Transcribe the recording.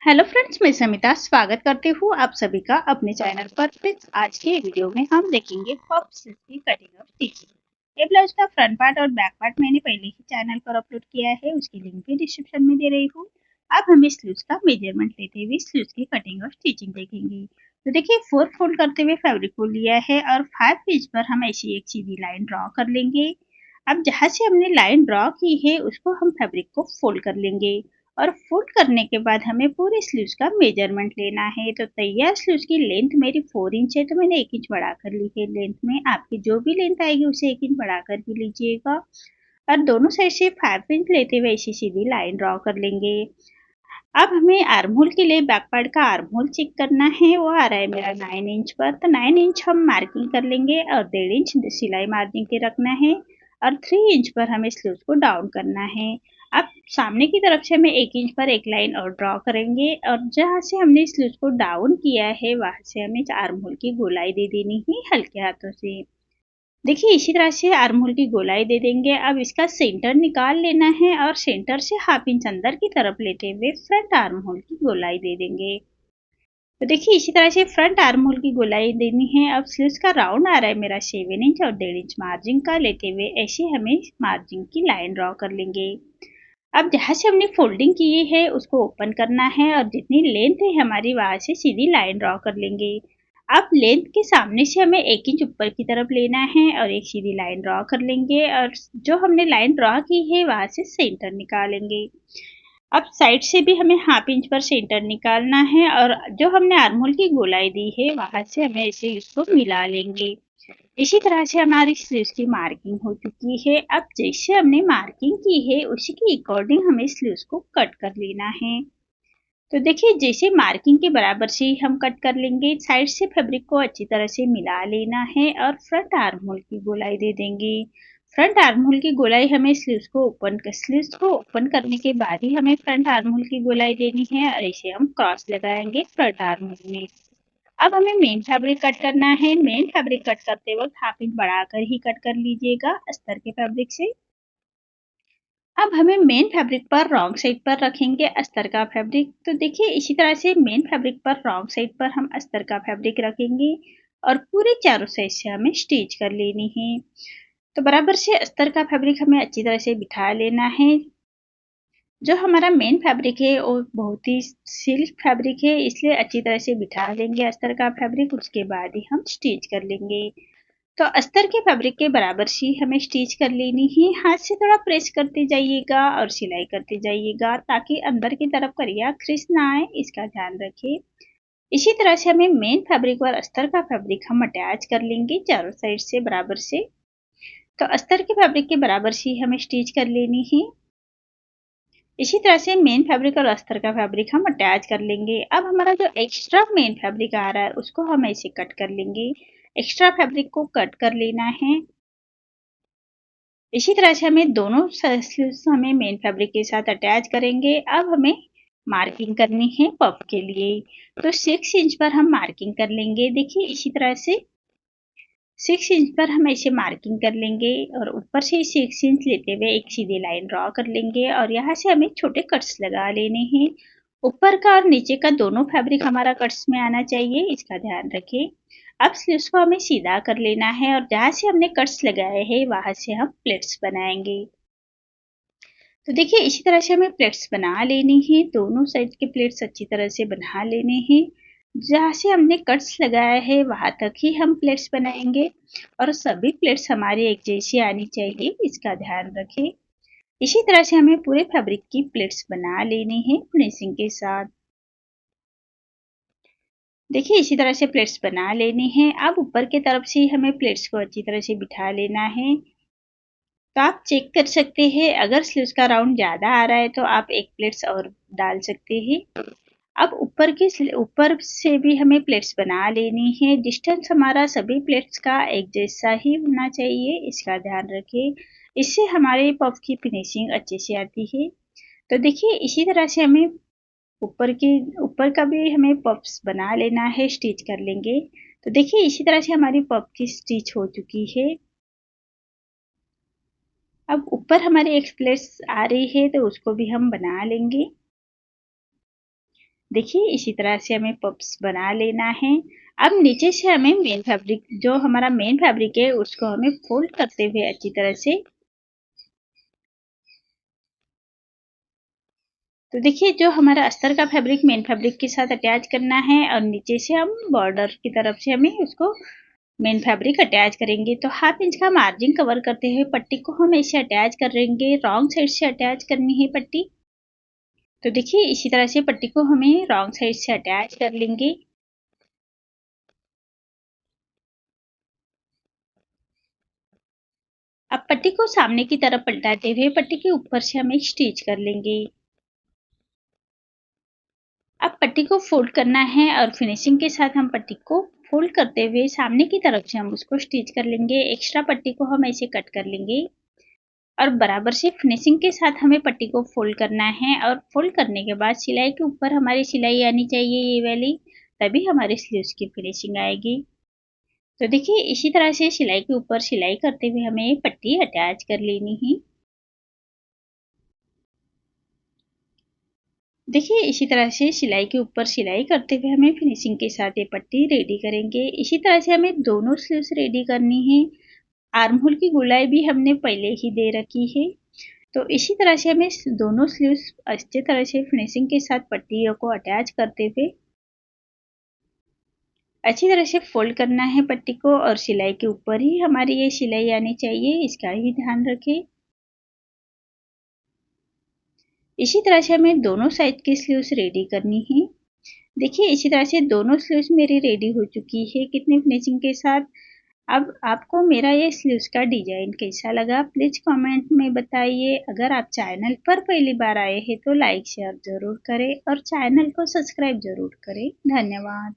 Hello friends, मैं समिता स्वागत करती हूँ आप सभी का अपने चैनल पर। फ्रेंड्स, आज के वीडियो में हम देखेंगे पफ स्लीव्स की कटिंग और स्टिचिंग। ये ब्लाउज का फ्रंट पार्ट और बैक पार्ट मैंने पहले ही चैनल पर अपलोड किया है, उसकी लिंक भी डिस्क्रिप्शन में दे रही हूँ। अब हम इस स्लीव्स का मेजरमेंट लेते हुए स्लीव्स की कटिंग और स्टिचिंग देखेंगे। तो देखिए, 4 फोल्ड करते हुए फैब्रिक को लिया है और 5 इंच पर हम ऐसी एक सीधी लाइन ड्रॉ कर लेंगे। अब जहाँ से हमने लाइन ड्रॉ की है उसको हम फैब्रिक को फोल्ड कर लेंगे और फोल्ड करने के बाद हमें पूरे स्लीव्स का मेजरमेंट लेना है। तो तैयार स्लीव्स की लेंथ मेरी 4 इंच है, तो मैंने 1 इंच बढ़ाकर ली है लेंथ में। आपकी जो भी लेंथ आएगी उसे 1 इंच बढ़ाकर ही लीजिएगा और दोनों साइड से 5 इंच लेते हुए ऐसी सीधी लाइन ड्रॉ कर लेंगे। अब हमें आर्म होल के लिए बैक पार्ट का आर्म होल चेक करना है, वो आ रहा है मेरा 9 इंच पर। तो 9 इंच हम मार्किंग कर लेंगे और 1.5 इंच सिलाई मार्जिन के रखना है और 3 इंच पर हमें स्लीव्स को डाउन करना है। अब सामने की तरफ से हमें 1 इंच पर एक लाइन और ड्रॉ करेंगे और जहाँ से हमने स्लीव्स को डाउन किया है वहाँ से हमें आर्म होल की गोलाई दे देनी है हल्के हाथों से। देखिए, इसी तरह से आर्म होल की गोलाई दे देंगे। अब इसका सेंटर निकाल लेना है और सेंटर से हाफ इंच अंदर की तरफ लेते हुए फ्रंट आर्म होल की गोलाई दे देंगे। तो देखिए, इसी तरह से फ्रंट आर्म होल की गोलाई देनी है। अब स्लीव्स का राउंड आ रहा है मेरा 7 इंच और 1.5 इंच मार्जिन का लेते हुए ऐसे हमें मार्जिन की लाइन ड्रॉ कर लेंगे। अब जहाँ से हमने फोल्डिंग की है उसको ओपन करना है और जितनी लेंथ है हमारी वहाँ से सीधी लाइन ड्रॉ कर लेंगे। अब लेंथ के सामने से हमें 1 इंच ऊपर की तरफ लेना है और एक सीधी लाइन ड्रॉ कर लेंगे और जो हमने लाइन ड्रॉ की है वहाँ से सेंटर निकालेंगे। अब साइड से भी हमें हाफ इंच पर सेंटर निकालना है और जो हमने आर्म होल की गोलाई दी है वहाँ से हमें ऐसे इसको मिला लेंगे। इसी तरह से हमारी स्लीव्स की मार्किंग हो चुकी है। अब जैसे हमने मार्किंग की है उसी के अकॉर्डिंग हमें स्लीव्स को कट कर लेना है। तो देखिए, जैसे मार्किंग के बराबर से ही हम कट कर लेंगे। साइड से फैब्रिक को अच्छी तरह से मिला लेना है और फ्रंट आर्म होल की गोलाई दे देंगे। फ्रंट आर्म होल की गोलाई हमें स्लीव्स को ओपन करने के बाद ही हमें फ्रंट आर्म होल की गोलाई देनी है और ऐसे हम क्रॉस लगाएंगे फ्रंट आर्म होल में। अब हमें मेन फैब्रिक कट करना है। मेन फैब्रिक कट करते वक्त हाफ इंच बढ़ाकर ही कट कर लीजिएगा अस्तर के फैब्रिक से। अब हमें मेन फैब्रिक पर रॉन्ग साइड पर रखेंगे अस्तर का फैब्रिक। तो देखिए, इसी तरह से मेन फैब्रिक पर रॉन्ग साइड पर हम अस्तर का फैब्रिक रखेंगे और पूरे चारों साइड से हमें स्टिच कर लेनी है। तो बराबर से अस्तर का फैब्रिक हमें अच्छी तरह से बिठा लेना है। जो हमारा मेन फैब्रिक है वो बहुत ही सिल्क फैब्रिक है, इसलिए अच्छी तरह से बिठा लेंगे अस्तर का फैब्रिक। उसके बाद ही हम स्टिच कर लेंगे। तो अस्तर के फैब्रिक के बराबर सी हमें स्टिच कर लेनी है। हाथ से थोड़ा प्रेस करते जाइएगा और सिलाई करते जाइएगा ताकि अंदर की तरफ करिया क्रिस ना आए, इसका ध्यान रखें। इसी तरह से हमें मेन फैब्रिक और अस्तर का फैब्रिक हम अटैच कर लेंगे चारों साइड से बराबर से। तो अस्तर के फैब्रिक के बराबर सी हमें स्टिच कर लेनी है। इसी तरह से मेन फैब्रिक और अस्तर का फैब्रिक हम अटैच कर लेंगे। अब हमारा जो एक्स्ट्रा मेन फैब्रिक आ रहा है उसको हम ऐसे कट कर लेंगे। एक्स्ट्रा फैब्रिक को कट कर लेना है। इसी तरह से हमें दोनों स्लीव्स हमें मेन फैब्रिक के साथ अटैच करेंगे। अब हमें मार्किंग करनी है पफ के लिए। तो 6 इंच पर हम मार्किंग कर लेंगे। देखिए, इसी तरह से 6 इंच पर हम ऐसे मार्किंग कर लेंगे और ऊपर से 6 इंच लेते हुए एक सीधी लाइन ड्रॉ कर लेंगे और यहाँ से हमें छोटे कट्स लगा लेने हैं। ऊपर का और नीचे का दोनों फैब्रिक हमारा कट्स में आना चाहिए, इसका ध्यान रखें। अब स्लीव्स को हमें सीधा कर लेना है और जहाँ से हमने कट्स लगाए हैं वहाँ से हम प्लेट्स बनाएंगे। तो देखिए, इसी तरह से हमें प्लेट्स बना लेनी है। दोनों साइड के प्लेट्स अच्छी तरह से बना लेने हैं। जहाँ से हमने कट्स लगाया है वहाँ तक ही हम प्लेट्स बनाएंगे और सभी प्लेट्स हमारी एक जैसी आनी चाहिए, इसका ध्यान रखें। इसी तरह से हमें पूरे फैब्रिक की प्लेट्स बना लेनी है फिनिशिंग के साथ। देखिए, इसी तरह से प्लेट्स बना लेनी है। अब ऊपर की तरफ से हमें प्लेट्स को अच्छी तरह से बिठा लेना है। तो आप चेक कर सकते हैं, अगर स्लीव्स का राउंड ज़्यादा आ रहा है तो आप एक प्लेट्स और डाल सकते हैं। अब ऊपर से भी हमें प्लेट्स बना लेनी है। डिस्टेंस हमारा सभी प्लेट्स का एक जैसा ही होना चाहिए, इसका ध्यान रखें। इससे हमारे पफ की फिनिशिंग अच्छे से आती है। तो देखिए, इसी तरह से हमें ऊपर का भी हमें पफ्स बना लेना है, स्टिच कर लेंगे। तो देखिए, इसी तरह से हमारी पफ की स्टिच हो चुकी है। अब ऊपर हमारी एक प्लेट्स आ रही है तो उसको भी हम बना लेंगे। देखिए इसी तरह से हमें पफ्स बना लेना है। अब नीचे से हमें मेन फैब्रिक, जो हमारा मेन फैब्रिक है, उसको हमें फोल्ड करते हुए अच्छी तरह से, तो देखिए जो हमारा अस्तर का फैब्रिक मेन फैब्रिक के साथ अटैच करना है और नीचे से हम बॉर्डर की तरफ से हमें उसको मेन फैब्रिक अटैच करेंगे। तो 1/2 इंच का मार्जिन कवर करते हुए पट्टी को हम ऐसे अटैच करेंगे, रॉन्ग साइड से अटैच करनी है पट्टी। तो देखिए इसी तरह से पट्टी को हमें रॉन्ग साइड से अटैच कर लेंगे। अब पट्टी को सामने की तरफ पलटाते हुए पट्टी के ऊपर से हम एक स्टिच कर लेंगे। अब पट्टी को फोल्ड करना है और फिनिशिंग के साथ हम पट्टी को फोल्ड करते हुए सामने की तरफ से हम उसको स्टिच कर लेंगे। एक्स्ट्रा पट्टी को हम ऐसे कट कर लेंगे और बराबर से फिनिशिंग के साथ हमें पट्टी को फोल्ड करना है और फोल्ड करने के बाद सिलाई के ऊपर हमारी सिलाई आनी चाहिए ये वाली, तभी हमारे स्लीव्स की फिनिशिंग आएगी। तो देखिए इसी तरह से सिलाई के ऊपर सिलाई करते हुए हमें पट्टी अटैच कर लेनी है। देखिए इसी तरह से सिलाई के ऊपर सिलाई करते हुए हमें फिनिशिंग के साथ ये पट्टी रेडी करेंगे। इसी तरह से हमें दोनों स्लीव्स रेडी करनी है। आर्म होल की गोलाई भी हमने पहले ही दे रखी है। तो इसी तरह से हमें दोनों स्लीव्स अच्छे तरह से फिनिशिंग के साथ पट्टियों को अटैच करते हुए अच्छी तरह से फोल्ड करना है पट्टी को और सिलाई के ऊपर ही हमारी ये सिलाई आनी चाहिए, इसका ही ध्यान रखें। इसी तरह से हमें दोनों साइड की स्लीव्स रेडी करनी है। देखिए इसी तरह से दोनों स्लीव्स मेरी रेडी हो चुकी है कितनी फिनिशिंग के साथ। अब आपको मेरा ये स्लीव्स का डिजाइन कैसा लगा प्लीज कमेंट में बताइए। अगर आप चैनल पर पहली बार आए हैं तो लाइक शेयर जरूर करें और चैनल को सब्सक्राइब जरूर करें। धन्यवाद।